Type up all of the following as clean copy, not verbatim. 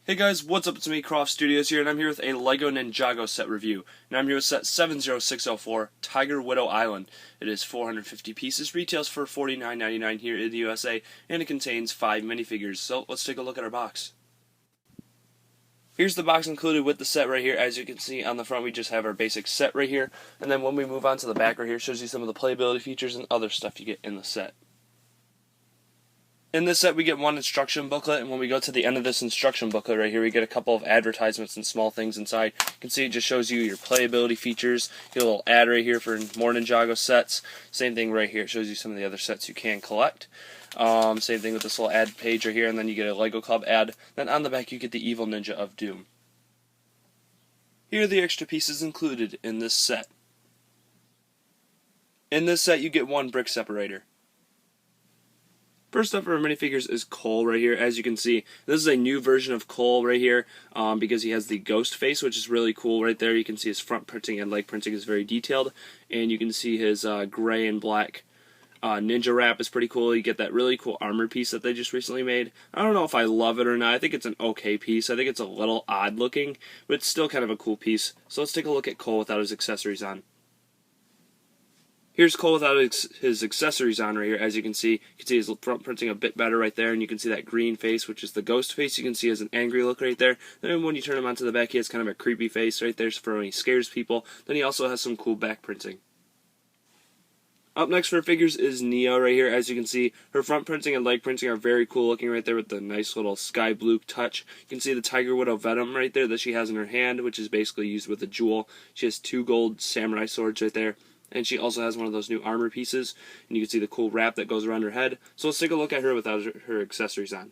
Hey guys, what's up? It's me, Croft Studios here, and I'm here with a LEGO Ninjago set review. And I'm here with set 70604, Tiger Widow Island. It is 450 pieces, retails for $49.99 here in the USA, and it contains 5 minifigures. So let's take a look at our box. Here's the box included with the set right here. As you can see on the front, we just have our basic set right here. And then when we move on to the back right here, it shows you some of the playability features and other stuff you get in the set. In this set, we get one instruction booklet, and when we go to the end of this instruction booklet right here, we get a couple of advertisements and small things inside. You can see it just shows you your playability features. You get a little ad right here for more Ninjago sets. Same thing right here. It shows you some of the other sets you can collect. Same thing with this little ad page right here, and then you get a Lego Club ad. Then on the back, you get the Evil Ninja of Doom. Here are the extra pieces included in this set. In this set, you get one brick separator. First up for our minifigures is Cole right here. As you can see, this is a new version of Cole right here because he has the ghost face, which is really cool right there. You can see his front printing and leg printing is very detailed, and you can see his gray and black ninja wrap is pretty cool. You get that really cool armor piece that they just recently made. I don't know if I love it or not. I think it's an okay piece. I think it's a little odd looking, but it's still kind of a cool piece. So let's take a look at Cole without his accessories on. Here's Cole without his accessories on right here. As you can see his front printing a bit better right there, and you can see that green face, which is the ghost face. You can see he has an angry look right there. Then when you turn him onto the back, he has kind of a creepy face right there for when he scares people. Then he also has some cool back printing. Up next for figures is Neo right here. As you can see, her front printing and leg printing are very cool looking right there with the nice little sky blue touch. You can see the Tiger Widow Venom right there that she has in her hand, which is basically used with a jewel. She has 2 gold samurai swords right there. And she also has one of those new armor pieces, and you can see the cool wrap that goes around her head. So let's take a look at her without her accessories on.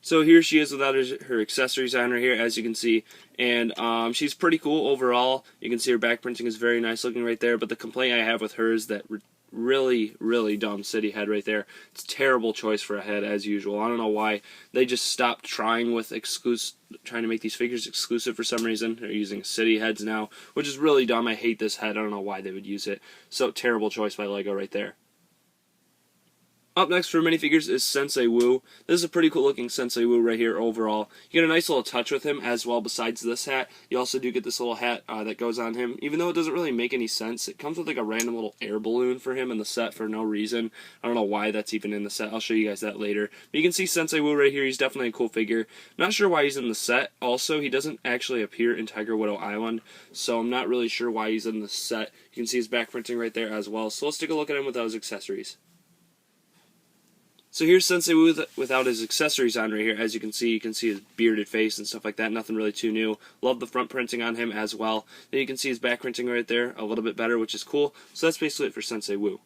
So here she is without her accessories on right here, as you can see, and she's pretty cool overall. You can see her back printing is very nice looking right there, but the complaint I have with her is that really dumb city head right there. It's a terrible choice for a head as usual. I don't know why they just stopped trying with trying to make these figures exclusive for some reason. They're using city heads now, which is really dumb. I hate this head. I don't know why they would use it. So terrible choice by Lego right there. Up next for minifigures is Sensei Wu. This is a pretty cool looking Sensei Wu right here overall. You get a nice little touch with him as well besides this hat. You also do get this little hat that goes on him. Even though it doesn't really make any sense, it comes with like a random little air balloon for him in the set for no reason. I don't know why that's even in the set. I'll show you guys that later. But you can see Sensei Wu right here. He's definitely a cool figure. Not sure why he's in the set. Also, he doesn't actually appear in Tiger Widow Island, so I'm not really sure why he's in the set. You can see his back printing right there as well. So let's take a look at him without his accessories. So here's Sensei Wu without his accessories on right here. As you can see his bearded face and stuff like that. Nothing really too new. Love the front printing on him as well. Then you can see his back printing right there a little bit better, which is cool. So that's basically it for Sensei Wu.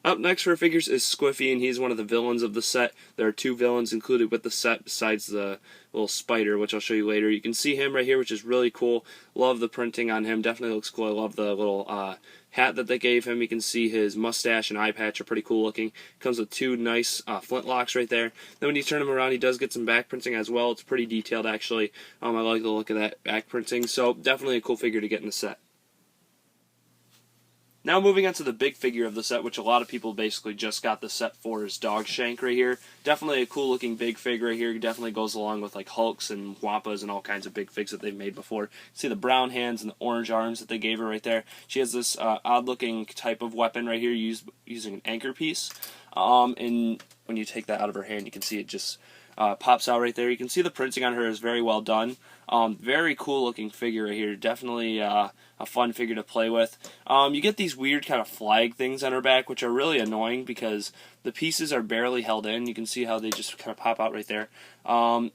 Up next for figures is Squiffy, and he's one of the villains of the set. There are 2 villains included with the set besides the little spider, which I'll show you later. You can see him right here, which is really cool. Love the printing on him. Definitely looks cool. I love the little hat that they gave him. You can see his mustache and eye patch are pretty cool looking. Comes with 2 nice flintlocks right there. Then when you turn him around, he does get some back printing as well. It's pretty detailed actually. I like the look of that back printing. So definitely a cool figure to get in the set. Now moving on to the big figure of the set, which a lot of people basically just got the set for, is Dogshank right here. Definitely a cool looking big fig right here. Definitely goes along with like Hulks and Wampas and all kinds of big figs that they've made before. See the brown hands and the orange arms that they gave her right there. She has this odd looking type of weapon right here using an anchor piece. And when you take that out of her hand, you can see it just pops out right there. You can see the printing on her is very well done. Very cool looking figure right here. Definitely a fun figure to play with. You get these weird kind of flag things on her back, which are really annoying because the pieces are barely held in. You can see how they just kind of pop out right there.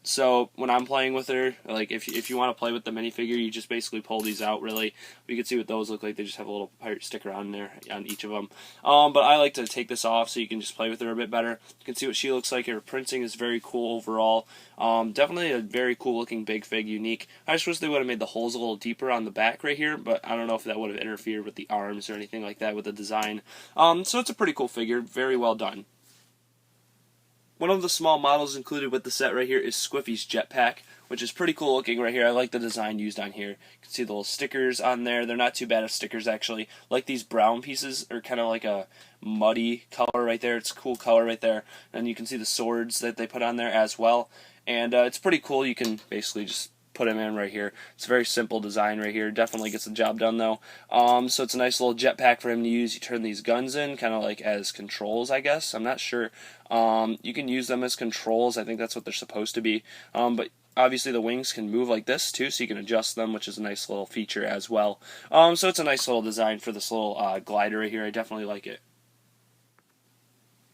So when I'm playing with her, like if you want to play with the minifigure, you just basically pull these out. Really, you can see what those look like. They just have a little pirate sticker on there on each of them. But I like to take this off so you can just play with her a bit better. You can see what she looks like. Her printing is very cool overall. Definitely a very cool looking big fig, unique. I just wish they would have made the holes a little deeper on the back right here, but I don't know if that would have interfered with the arms or anything like that with the design. So it's a pretty cool figure, very well done. One of the small models included with the set right here is Squiffy's Jetpack, which is pretty cool looking right here. I like the design used on here. You can see the little stickers on there. They're not too bad of stickers, actually. Like these brown pieces are kind of like a muddy color right there. It's a cool color right there. And you can see the swords that they put on there as well. And it's pretty cool. You can basically just put them in right here. It's a very simple design right here. Definitely gets the job done though. So it's a nice little jetpack for him to use. You turn these guns in kind of like as controls, I guess. I'm not sure. You can use them as controls. I think that's what they're supposed to be. But obviously the wings can move like this too, so you can adjust them, which is a nice little feature as well. So it's a nice little design for this little glider right here. I definitely like it.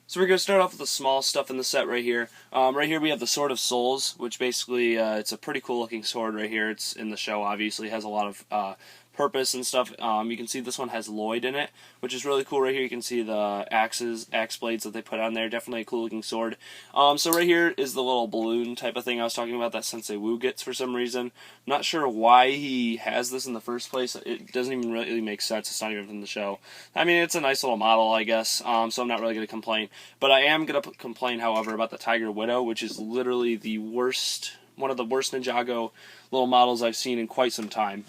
So we're going to start off with the small stuff in the set right here. Right here we have the Sword of Souls, which basically, it's a pretty cool looking sword right here. It's in the show, obviously. It has a lot of purpose and stuff. You can see this one has Lloyd in it, which is really cool right here. You can see the axe blades that they put on there. Definitely a cool looking sword. So right here is the little balloon type of thing I was talking about that Sensei Wu gets for some reason. Not sure why he has this in the first place. It doesn't even really make sense. It's not even from the show. I mean, it's a nice little model, I guess, so I'm not really going to complain. But I am going to complain, however, about the Tiger Widow, which is literally the worst, one of the worst Ninjago little models I've seen in quite some time.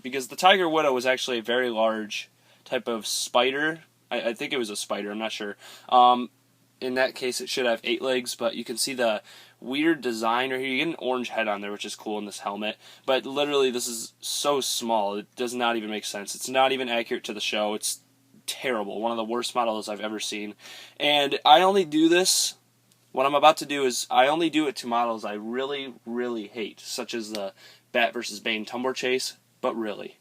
Because the Tiger Widow was actually a very large type of spider. I think it was a spider, I'm not sure. In that case, it should have 8 legs, but you can see the weird design right here. You get an orange head on there, which is cool in this helmet. But literally, this is so small, it does not even make sense. It's not even accurate to the show. It's terrible. One of the worst models I've ever seen. And I only do this, what I'm about to do is, I only do it to models I really, really hate, such as the Bat vs. Bane Tumbler Chase, but really.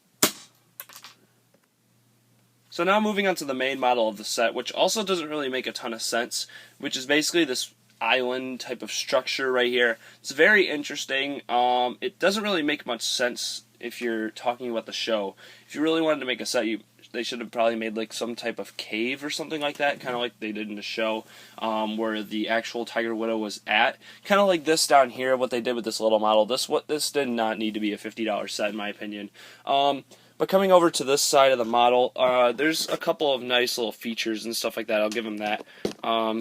So now moving on to the main model of the set, which also doesn't really make a ton of sense, which is basically this island type of structure right here. It's very interesting. It doesn't really make much sense if you're talking about the show. If you really wanted to make a set, they should have probably made like some type of cave or something like that, kind of like they did in the show, where the actual Tiger Widow was at. Kind of like this down here, what they did with this little model. This did not need to be a $50 set in my opinion. But coming over to this side of the model, there's a couple of nice little features and stuff like that. I'll give them that.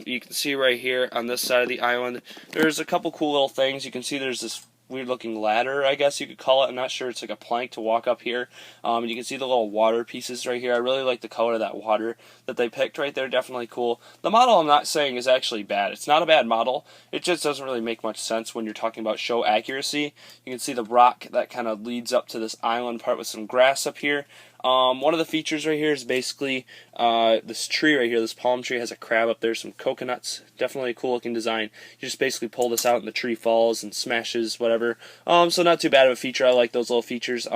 You can see right here on this side of the island, there's a couple cool little things. You can see there's this weird looking ladder, I guess you could call it. I'm not sure. It's like a plank to walk up here. And you can see the little water pieces right here. I really like the color of that water that they picked right there. Definitely cool. The model I'm not saying is actually bad. It's not a bad model. It just doesn't really make much sense when you're talking about show accuracy. You can see the rock that kind of leads up to this island part with some grass up here. One of the features right here is basically this tree right here. This palm tree has a crab up there, some coconuts. Definitely a cool looking design. You just basically pull this out and the tree falls and smashes, whatever. So not too bad of a feature. I like those little features.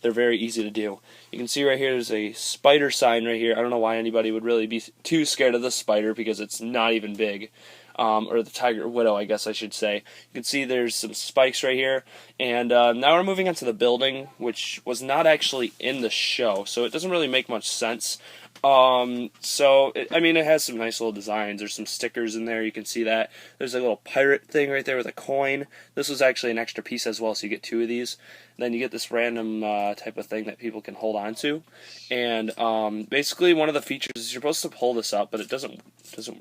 They're very easy to do. You can see right here there's a spider sign right here. I don't know why anybody would really be too scared of this spider because it's not even big. Or the Tiger Widow, I guess I should say. You can see there's some spikes right here. And now we're moving on to the building, which was not actually in the show, so it doesn't really make much sense. I mean, it has some nice little designs. There's some stickers in there. You can see that. There's a little pirate thing right there with a coin. This was actually an extra piece as well, so you get 2 of these. And then you get this random type of thing that people can hold on to. And basically, one of the features is you're supposed to pull this up, but it doesn't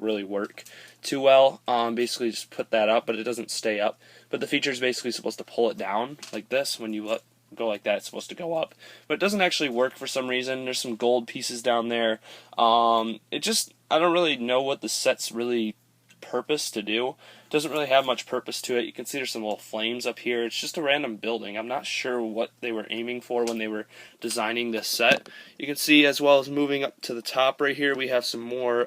really work too well. Basically, just put that up, but it doesn't stay up. But the feature is basically supposed to pull it down like this. When you let go like that, it's supposed to go up, but it doesn't actually work for some reason. There's some gold pieces down there. I don't really know what the set's really purpose to do. It doesn't really have much purpose to it. You can see there's some little flames up here. It's just a random building. I'm not sure what they were aiming for when they were designing this set. You can see, as well as moving up to the top right here, we have some more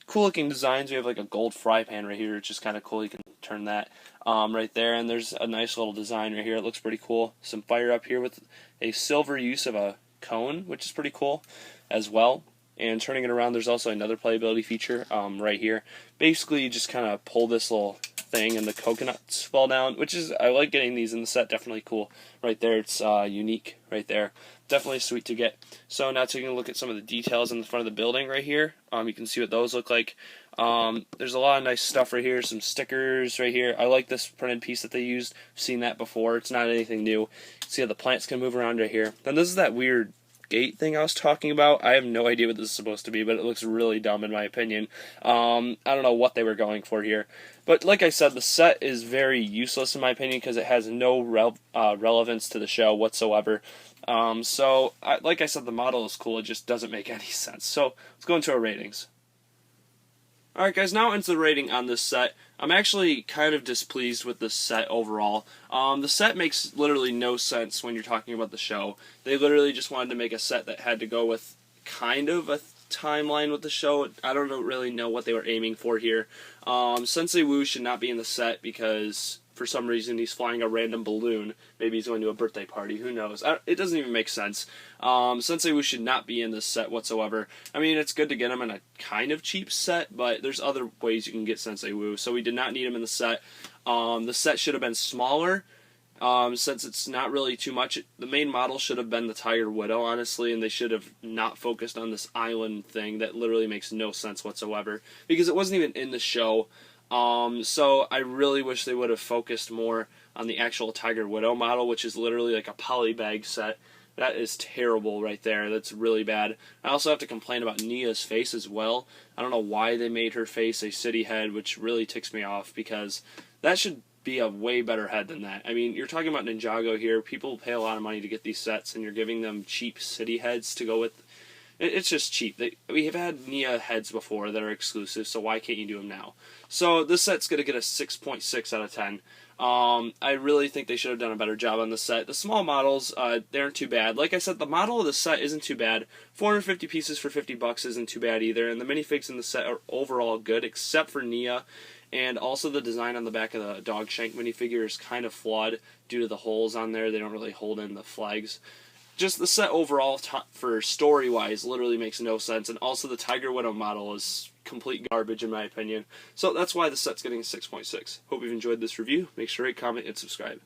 cool looking designs. We have like a gold fry pan right here, which is kind of cool. You can turn that right there, and there's a nice little design right here. It looks pretty cool. Some fire up here with a silver use of a cone, which is pretty cool as well. And turning it around, there's also another playability feature right here. Basically, you just kind of pull this little thing and the coconuts fall down, which is, I like getting these in the set. Definitely cool right there. It's unique right there. Definitely sweet to get. So now taking a look at some of the details in the front of the building right here. You can see what those look like. There's a lot of nice stuff right here. Some stickers right here. I like this printed piece that they used. I've seen that before. It's not anything new. You see how the plants can move around right here. Then this is that weird gate thing I was talking about. I have no idea what this is supposed to be, but it looks really dumb in my opinion. I don't know what they were going for here. But like I said, the set is very useless in my opinion because it has no relevance to the show whatsoever. Like I said, the model is cool. It just doesn't make any sense. So let's go into our ratings. Alright guys, now into the rating on this set. I'm actually kind of displeased with this set overall. The set makes literally no sense when you're talking about the show. They literally just wanted to make a set that had to go with kind of a timeline with the show. I don't really know what they were aiming for here. Sensei Wu should not be in the set because for some reason he's flying a random balloon. Maybe he's going to a birthday party, who knows. It doesn't even make sense. Sensei Wu should not be in this set whatsoever. I mean, it's good to get him in a kind of cheap set, but there's other ways you can get Sensei Wu, so we did not need him in the set. The set should have been smaller, since it's not really too much. The main model should have been the Tiger Widow, honestly, and they should have not focused on this island thing that literally makes no sense whatsoever, because it wasn't even in the show. So I really wish they would have focused more on the actual Tiger Widow model, which is literally like a polybag set. That is terrible right there. That's really bad. I also have to complain about Nia's face as well. I don't know why they made her face a city head, which really ticks me off, because that should be a way better head than that. I mean, you're talking about Ninjago here. People pay a lot of money to get these sets, and you're giving them cheap city heads to go with. It's just cheap. We have had Nia heads before that are exclusive, so why can't you do them now? So this set's going to get a 6.6 out of 10. I really think they should have done a better job on the set. The small models, they aren't too bad. Like I said, the model of the set isn't too bad. 450 pieces for $50 isn't too bad either, and the minifigs in the set are overall good, except for Nia. And also the design on the back of the dog shank minifigure is kind of flawed due to the holes on there. They don't really hold in the flags. Just the set overall, for story-wise, literally makes no sense. And also the Tiger Widow model is complete garbage in my opinion. So that's why the set's getting a 6.6. Hope you've enjoyed this review. Make sure to rate, comment, and subscribe.